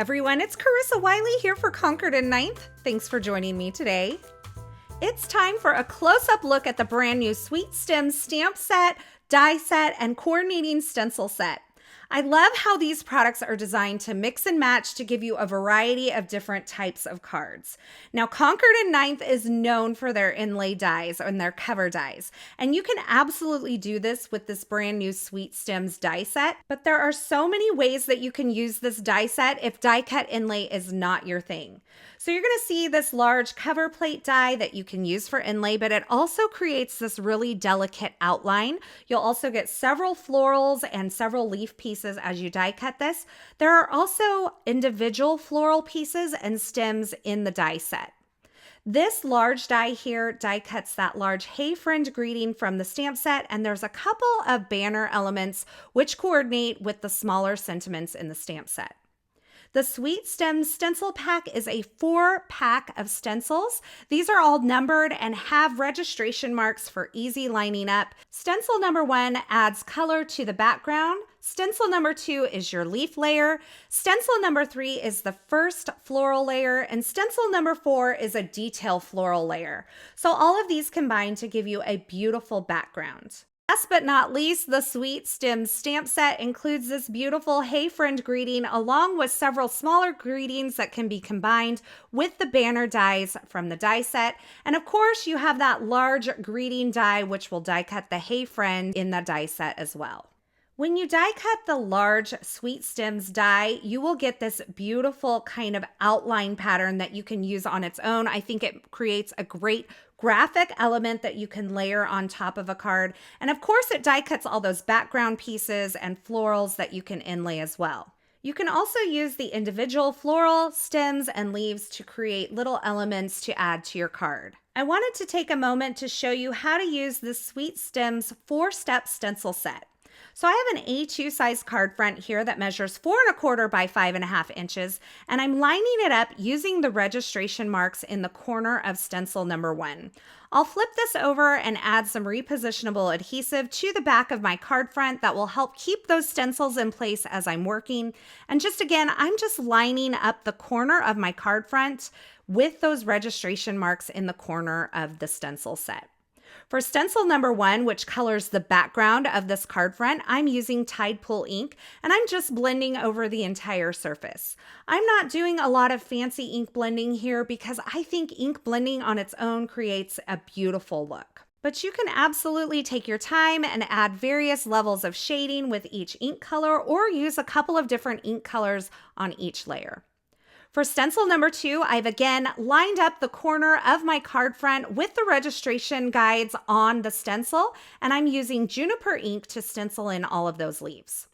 everyone, it's Carissa Wiley here for Concord and Ninth. Thanks for joining me today. It's time for a close-up look at the brand new Sweet Stems stamp set, die set, and coordinating stencil set. I love how these products are designed to mix and match to give you a variety of different types of cards. Now, Concord and Ninth is known for their inlay dies and their cover dies, and you can absolutely do this with this brand new Sweet Stems die set, but there are so many ways that you can use this die set if die cut inlay is not your thing. So you're going to see this large cover plate die that you can use for inlay, but it also creates this really delicate outline. You'll also get several florals and several leaf pieces as you die cut this. There are also individual floral pieces and stems in the die set. This large die here die cuts that large Hey Friend greeting from the stamp set, and there's a couple of banner elements which coordinate with the smaller sentiments in the stamp set. The Sweet Stems stencil pack is a 4-pack of stencils. These are all numbered and have registration marks for easy lining up. Stencil number 1 adds color to the background. Stencil number 2 is your leaf layer. Stencil number 3 is the first floral layer, and stencil number 4 is a detail floral layer. So all of these combine to give you a beautiful background. Last but not least, the Sweet Stems stamp set includes this beautiful Hey Friend greeting along with several smaller greetings that can be combined with the banner dies from the die set. And of course, you have that large greeting die which will die cut the Hey Friend in the die set as well. When you die cut the large Sweet Stems die, you will get this beautiful kind of outline pattern that you can use on its own. I think it creates a great graphic element that you can layer on top of a card. And of course, it die cuts all those background pieces and florals that you can inlay as well. You can also use the individual floral, stems, and leaves to create little elements to add to your card. I wanted to take a moment to show you how to use this Sweet Stems 4-step stencil set. So I have an A2 size card front here that measures 4 1/4 by 5.5 inches, and I'm lining it up using the registration marks in the corner of stencil number 1. I'll flip this over and add some repositionable adhesive to the back of my card front that will help keep those stencils in place as I'm working. And I'm just lining up the corner of my card front with those registration marks in the corner of the stencil set. For stencil number 1, which colors the background of this card front, I'm using Tide Pool ink, and I'm just blending over the entire surface. I'm not doing a lot of fancy ink blending here because I think ink blending on its own creates a beautiful look. But you can absolutely take your time and add various levels of shading with each ink color, or use a couple of different ink colors on each layer. For stencil number 2, I've again lined up the corner of my card front with the registration guides on the stencil, and I'm using juniper ink to stencil in all of those leaves.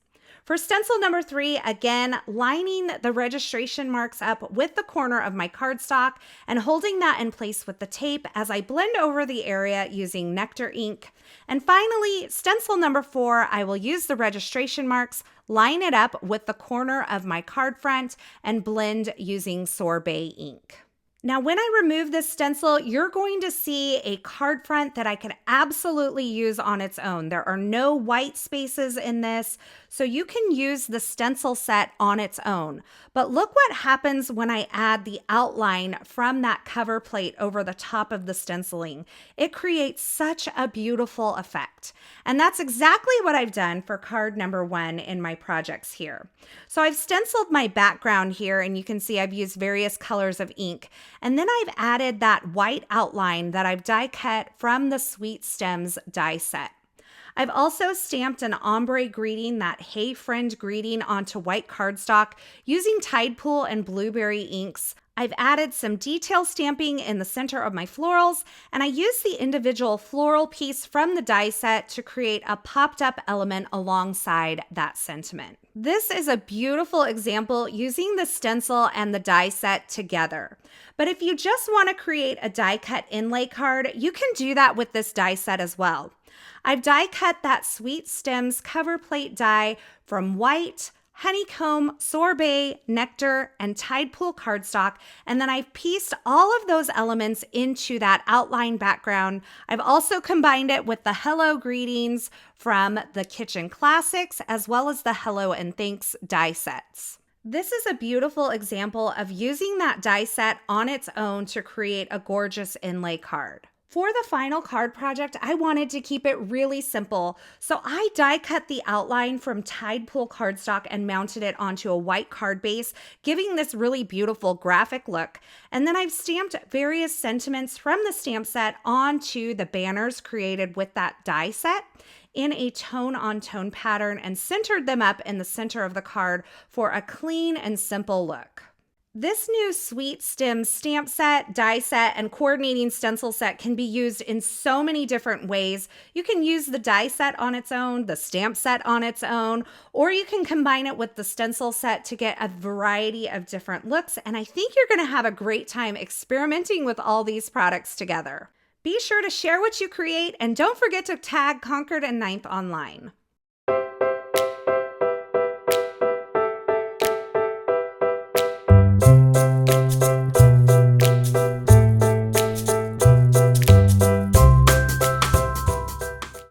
For stencil number 3, again, lining the registration marks up with the corner of my cardstock and holding that in place with the tape as I blend over the area using Nectar ink. And finally, stencil number 4, I will use the registration marks, line it up with the corner of my card front, and blend using Sorbet ink. Now, when I remove this stencil, you're going to see a card front that I could absolutely use on its own. There are no white spaces in this, so you can use the stencil set on its own. But look what happens when I add the outline from that cover plate over the top of the stenciling. It creates such a beautiful effect. And that's exactly what I've done for card number 1 in my projects here. So I've stenciled my background here, and you can see I've used various colors of ink. And then I've added that white outline that I've die cut from the Sweet Stems die set. I've also stamped an ombre greeting, that Hey Friend greeting, onto white cardstock using Tide Pool and Blueberry inks. I've added some detail stamping in the center of my florals, and I used the individual floral piece from the die set to create a popped up element alongside that sentiment. This is a beautiful example using the stencil and the die set together. But if you just want to create a die cut inlay card, you can do that with this die set as well. I've die cut that Sweet Stems cover plate die from white, honeycomb, sorbet, nectar, and Tide Pool cardstock, and then I've pieced all of those elements into that outline background. I've also combined it with the Hello Greetings from the Kitchen Classics, as well as the Hello and Thanks die sets. This is a beautiful example of using that die set on its own to create a gorgeous inlay card. For the final card project, I wanted to keep it really simple, so I die cut the outline from Tide Pool cardstock and mounted it onto a white card base, giving this really beautiful graphic look. And then I've stamped various sentiments from the stamp set onto the banners created with that die set in a tone-on-tone pattern and centered them up in the center of the card for a clean and simple look. This new Sweet Stems stamp set, die set, and coordinating stencil set can be used in so many different ways. You can use the die set on its own, the stamp set on its own, or you can combine it with the stencil set to get a variety of different looks. And I think you're going to have a great time experimenting with all these products together. Be sure to share what you create and don't forget to tag Concord and Ninth online.